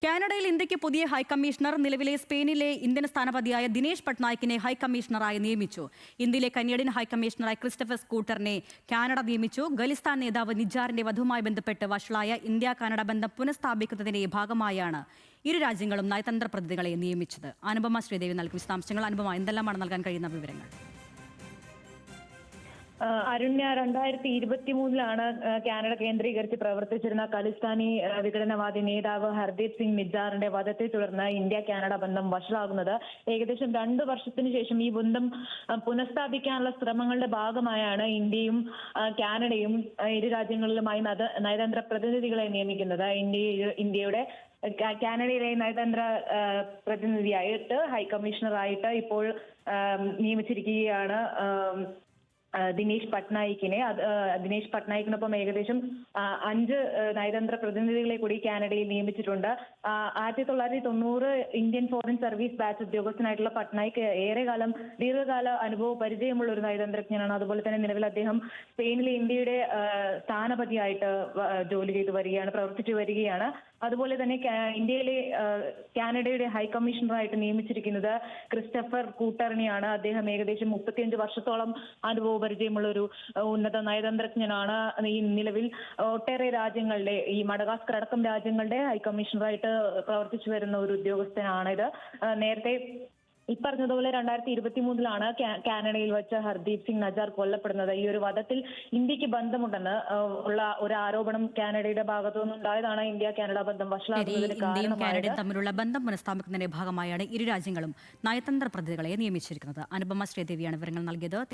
കാനഡയിൽ ഇന്ത്യക്ക് പുതിയ ഹൈക്കമ്മീഷണർ നിലവിലെ സ്പെയിനിലെ ഇന്ത്യൻ സ്ഥാനപതിയായ ദിനേശ് പട്നായിക്കിനെ ഹൈക്കമ്മീഷണറായി നിയമിച്ചു. ഇന്ത്യയിലെ കനേഡിയൻ ഹൈക്കമ്മീഷണറായി ക്രിസ്റ്റഫർ സ്കൂട്ടറിനെ കാനഡ നിയമിച്ചു. ഖലിസ്ഥാൻ നേതാവ് നിജാറിന്റെ വധവുമായി ബന്ധപ്പെട്ട് വഷളായ ഇന്ത്യ കാനഡ ബന്ധം പുനഃസ്ഥാപിക്കുന്നതിന്റെ ഭാഗമായാണ് ഇരു രാജ്യങ്ങളും നയതന്ത്ര പ്രതിനിധികളെ നിയമിച്ചത്. അനുപമ ശ്രീദേവി നൽകും വിശദാംശങ്ങൾ. അനുപമ, എന്തെല്ലാമാണ് നൽകാൻ കഴിയുന്ന വിവരങ്ങൾ? അരുണ്യ, 2023 കാനഡ കേന്ദ്രീകരിച്ച് പ്രവർത്തിച്ചിരുന്ന ഖലിസ്ഥാനി വിഘടനവാദി നേതാവ് ഹർദീപ് സിംഗ് നിജാറിന്റെ വധത്തെ തുടർന്ന് ഇന്ത്യ കാനഡ ബന്ധം വഷളാകുന്നത്. ഏകദേശം 2 വർഷത്തിനു ശേഷം ഈ ബന്ധം പുനഃസ്ഥാപിക്കാനുള്ള ശ്രമങ്ങളുടെ ഭാഗമായാണ് ഇന്ത്യയും കാനഡയും ഇരു രാജ്യങ്ങളിലുമായി നയതന്ത്ര പ്രതിനിധികളെ നിയമിക്കുന്നത്. ഇന്ത്യയുടെ കാനഡയിലെ നയതന്ത്ര പ്രതിനിധിയായിട്ട് ഹൈക്കമ്മീഷണറായിട്ട് ഇപ്പോൾ നിയമിച്ചിരിക്കുകയാണ് ദിനേശ് പട്നായിക്കിനെ. ദിനേശ് പട്നായിക്കിനൊപ്പം ഏകദേശം 5 നയതന്ത്ര പ്രതിനിധികളെ കൂടി കാനഡയിൽ നിയമിച്ചിട്ടുണ്ട്. 1990 ഇന്ത്യൻ ഫോറിൻ സർവീസ് ബാച്ച് ഉദ്യോഗസ്ഥനായിട്ടുള്ള പട്നായിക്ക് ദീർഘകാല അനുഭവ പരിചയമുള്ള ഒരു നയതന്ത്രജ്ഞനാണ്. അതുപോലെ തന്നെ നിലവിൽ അദ്ദേഹം സ്പെയിനിലെ ഇന്ത്യയുടെ സ്ഥാനപതിയായിട്ട് പ്രവർത്തിച്ചു വരികയാണ്. അതുപോലെ തന്നെ ഇന്ത്യയിലെ കാനഡയുടെ ഹൈക്കമ്മീഷണറായിട്ട് നിയമിച്ചിരിക്കുന്നത് ക്രിസ്റ്റഫർ കൂട്ടറിനെയാണ്. അദ്ദേഹം ഏകദേശം 35 വർഷത്തോളം അനുഭവ പരിചയമുള്ള ഒരു ഉന്നത നയതന്ത്രജ്ഞനാണ്. ഈ നിലവിൽ ഒട്ടേറെ രാജ്യങ്ങളുടെ, ഈ മഡഗാസ്കർ അടക്കം രാജ്യങ്ങളുടെ ഹൈക്കമ്മീഷണറായിട്ട് പ്രവർത്തിച്ചു വരുന്ന ഒരു ഉദ്യോഗസ്ഥനാണിത്. നേരത്തെ പറഞ്ഞതുപോലെ 2023 കാനഡയിൽ വെച്ച് ഹർദീപ് സിംഗ് നജാർ കൊല്ലപ്പെടുന്നത്. ഈ ഒരു വധത്തിൽ ഇന്ത്യക്ക് ബന്ധമുണ്ടെന്ന് ഉള്ള ഒരു ആരോപണം കാനഡയുടെ ഭാഗത്തു നിന്നുണ്ടായതാണ് ഇന്ത്യ കാനഡ ബന്ധം വഷളാക്കുന്നതിന് കാരണമായത്. തമ്മിലുള്ള ബന്ധം പുനഃസ്ഥാപിക്കുന്നതിന്റെ ഭാഗമായാണ് ഇരു രാജ്യങ്ങളും നയതന്ത്ര പ്രതിനിധികളെ നിയമിച്ചിരിക്കുന്നത്. അനുപമ ശ്രീദേവിയാണ് വിവരങ്ങൾ നൽകിയത്.